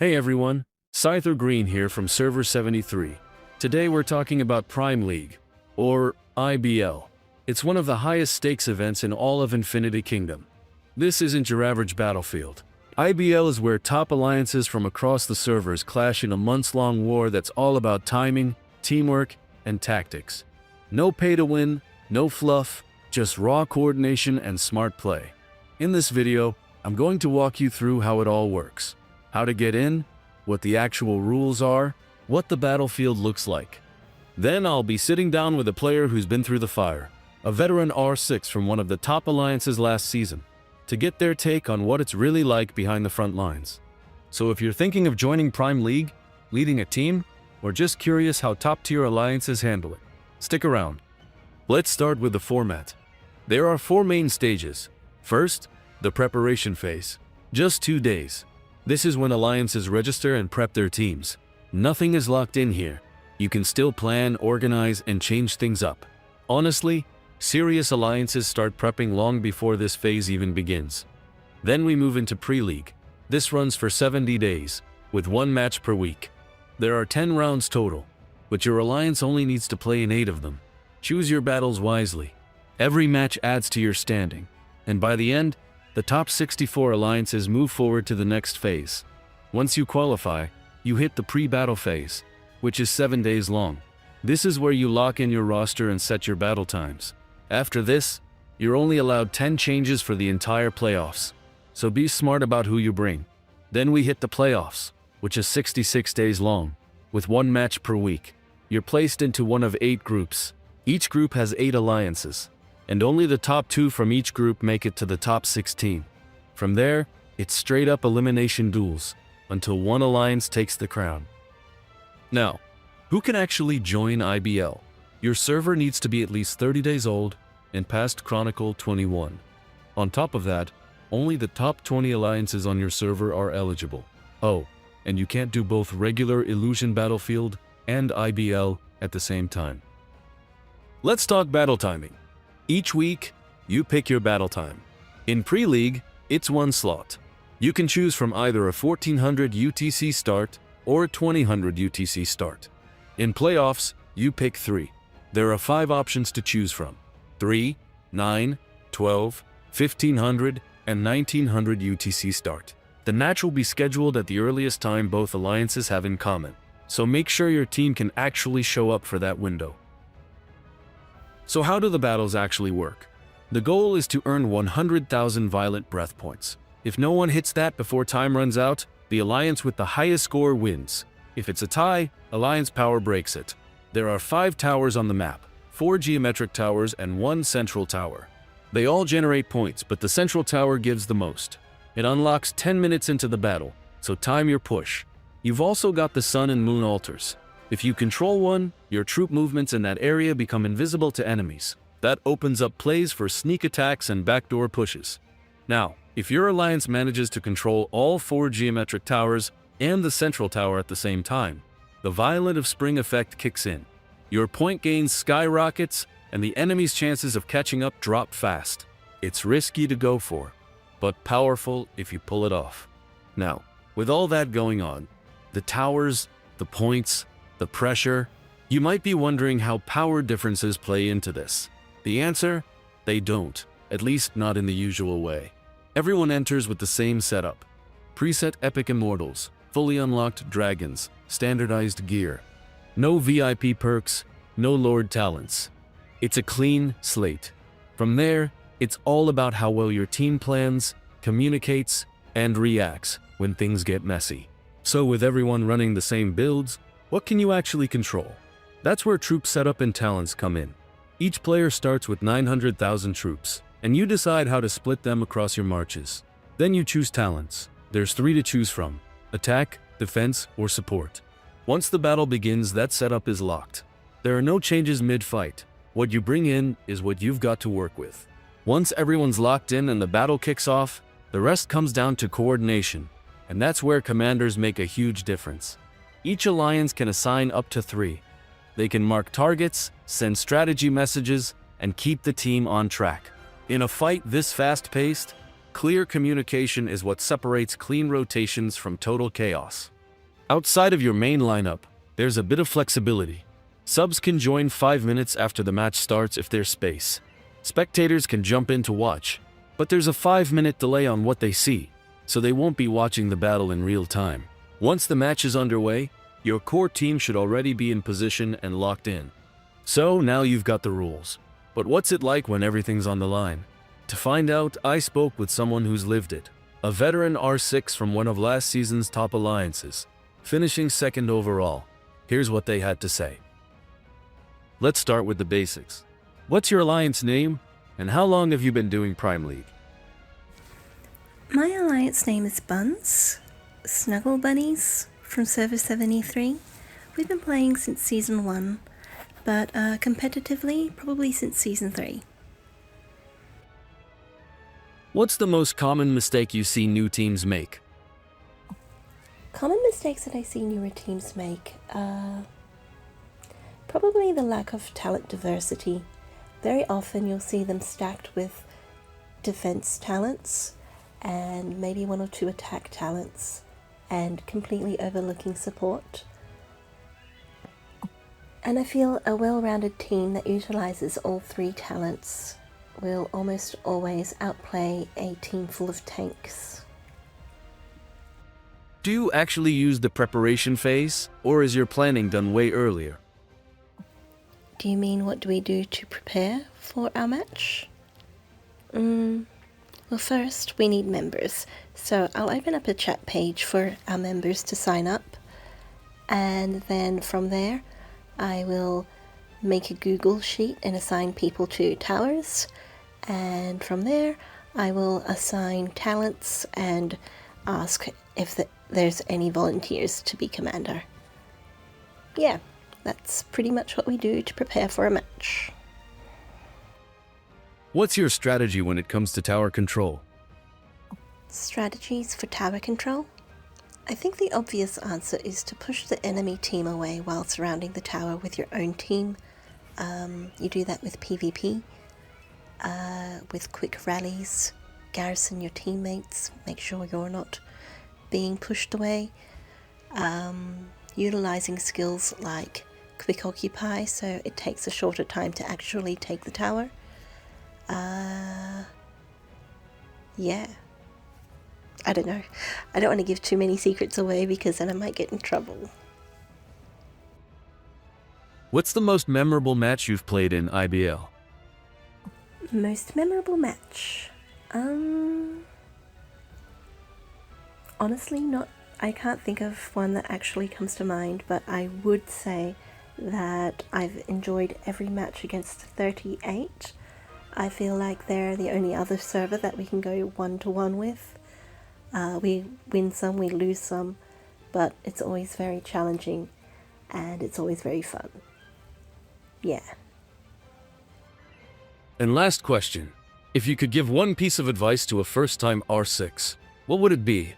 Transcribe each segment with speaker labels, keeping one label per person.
Speaker 1: Hey everyone, Scyther Green here from Server 73. Today we're talking about Prime League, or IBL. It's one of the highest stakes events in all of Infinity Kingdom. This isn't your average battlefield. IBL is where top alliances from across the servers clash in a months-long war that's all about timing, teamwork, and tactics. No pay to win, no fluff, just raw coordination and smart play. In this video, I'm going to walk you through how it all works. How to get in, what the actual rules are, what the battlefield looks like. Then I'll be sitting down with a player who's been through the fire, a veteran R6 from one of the top alliances last season, to get their take on what it's really like behind the front lines. So if you're thinking of joining Prime League, leading a team, or just curious how top-tier alliances handle it, stick around. Let's start with the format. There are 4 main stages. First, the preparation phase. Just 2 days. This is when alliances register and prep their teams. Nothing is locked in here. You can still plan, organize, and change things up. Honestly, serious alliances start prepping long before this phase even begins. Then we move into pre-league. This runs for 70 days, with 1 match per week. There are 10 rounds total, but your alliance only needs to play in 8 of them. Choose your battles wisely. Every match adds to your standing, and by the end, the top 64 alliances move forward to the next phase. Once you qualify, you hit the pre-battle phase, which is 7 days long. This is where you lock in your roster and set your battle times. After this, you're only allowed 10 changes for the entire playoffs, so be smart about who you bring. Then we hit the playoffs, which is 66 days long, with 1 match per week. You're placed into one of 8 groups. Each group has 8 alliances, and only the top 2 from each group make it to the top 16. From there, it's straight-up elimination duels, until one alliance takes the crown. Now, who can actually join IBL? Your server needs to be at least 30 days old and past Chronicle 21. On top of that, only the top 20 alliances on your server are eligible. Oh, and you can't do both regular Illusion Battlefield and IBL at the same time. Let's talk battle timing. Each week, you pick your battle time. In pre-league, it's 1 slot. You can choose from either a 1400 UTC start or a 2000 UTC start. In playoffs, you pick 3. There are 5 options to choose from: 3, 9, 12, 1500, and 1900 UTC start. The match will be scheduled at the earliest time both alliances have in common, so make sure your team can actually show up for that window. So how do the battles actually work? The goal is to earn 100,000 Violet Breath points. If no one hits that before time runs out, the alliance with the highest score wins. If it's a tie, alliance power breaks it. There are 5 towers on the map, 4 geometric towers and 1 central tower. They all generate points, but the central tower gives the most. It unlocks 10 minutes into the battle, so time your push. You've also got the sun and moon altars. If you control one, your troop movements in that area become invisible to enemies. That opens up plays for sneak attacks and backdoor pushes. Now, if your alliance manages to control all 4 geometric towers and the central tower at the same time, the Violent of Spring effect kicks in. Your point gains skyrockets, and the enemy's chances of catching up drop fast. It's risky to go for, but powerful if you pull it off. Now, with all that going on, the towers, the points, the pressure, you might be wondering how power differences play into this. The answer? They don't, at least not in the usual way. Everyone enters with the same setup. Preset epic immortals, fully unlocked dragons, standardized gear. No VIP perks, no lord talents. It's a clean slate. From there, it's all about how well your team plans, communicates, and reacts when things get messy. So with everyone running the same builds, what can you actually control? That's where troop setup and talents come in. Each player starts with 900,000 troops, and you decide how to split them across your marches. Then you choose talents. There's 3 to choose from: attack, defense, or support. Once the battle begins, that setup is locked. There are no changes mid-fight. What you bring in is what you've got to work with. Once everyone's locked in and the battle kicks off, the rest comes down to coordination, and that's where commanders make a huge difference. Each alliance can assign up to 3. They can mark targets, send strategy messages, and keep the team on track. In a fight this fast-paced, Clear communication is what separates clean rotations from total chaos. Outside of your main lineup, there's a bit of flexibility. Subs can join 5 minutes after the match starts if there's space. Spectators can jump in to watch, but there's a 5-minute delay on what they see, so they won't be watching the battle in real time. Once the match is underway, your core team should already be in position and locked in. So now you've got the rules. But what's it like when everything's on the line? To find out, I spoke with someone who's lived it. A veteran R6 from one of last season's top alliances, finishing second overall. Here's what they had to say. Let's start with the basics. What's your alliance name, and how long have you been doing Prime League?
Speaker 2: My alliance name is BUNS, Snuggle Bunnies, from Server 73. We've been playing since Season 1, but competitively, probably since Season 3.
Speaker 1: What's the most common mistake you see new teams make?
Speaker 2: Common mistakes that I see newer teams make, probably the lack of talent diversity. Very often you'll see them stacked with defense talents and maybe 1 or 2 attack talents and completely overlooking support. And I feel a well-rounded team that utilizes all 3 talents will almost always outplay a team full of tanks.
Speaker 1: Do you actually use the preparation phase, or is your planning done way earlier?
Speaker 2: Do you mean what do we do to prepare for our match? Well, first we need members, so I'll open up a chat page for our members to sign up, and then from there I will make a Google sheet and assign people to towers, and from there I will assign talents and ask if there's any volunteers to be commander. Yeah, that's pretty much what we do to prepare for a match.
Speaker 1: What's your strategy when it comes to tower control?
Speaker 2: Strategies for tower control? I think the obvious answer is to push the enemy team away while surrounding the tower with your own team. You do that with PvP, with quick rallies, garrison your teammates, make sure you're not being pushed away, utilizing skills like quick occupy so it takes a shorter time to actually take the tower. Yeah. I don't know. I don't want to give too many secrets away because then I might get in trouble.
Speaker 1: What's the most memorable match you've played in IBL?
Speaker 2: Most memorable match? Honestly, I can't think of one that actually comes to mind, but I would say that I've enjoyed every match against 38. I feel like they're the only other server that we can go 1-to-1 with. We win some, we lose some, but it's always very challenging and it's always very fun. Yeah.
Speaker 1: And last question. If you could give one piece of advice to a first-time R6, what would it be?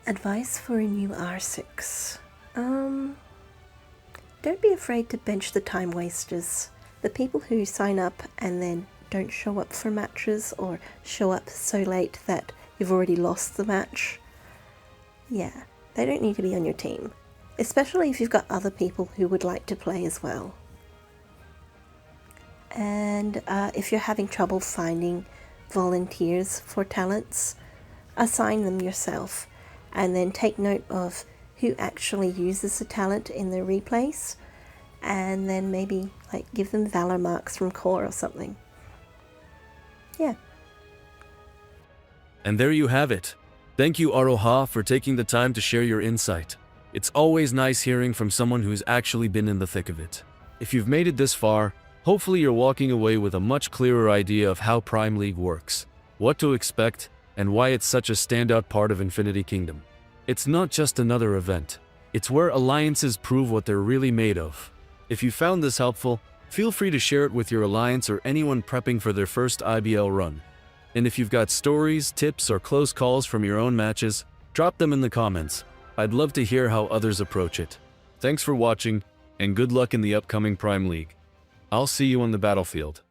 Speaker 2: Advice for a new R6. Don't be afraid to bench the time wasters. The people who sign up and then don't show up for matches or show up so late that you've already lost the match. Yeah, they don't need to be on your team. Especially if you've got other people who would like to play as well. And if you're having trouble finding volunteers for talents, assign them yourself and then take note of who actually uses the talent in the replays and then maybe give them valor marks from core or something. Yeah.
Speaker 1: And there you have it. Thank you, Aroha, for taking the time to share your insight. It's always nice hearing from someone who's actually been in the thick of it. If you've made it this far, hopefully you're walking away with a much clearer idea of how Prime League works, what to expect, and why it's such a standout part of Infinity Kingdom. It's not just another event. It's where alliances prove what they're really made of. If you found this helpful, feel free to share it with your alliance or anyone prepping for their first IBL run. And if you've got stories, tips, or close calls from your own matches, drop them in the comments. I'd love to hear how others approach it. Thanks for watching, and good luck in the upcoming Prime League. I'll see you on the battlefield.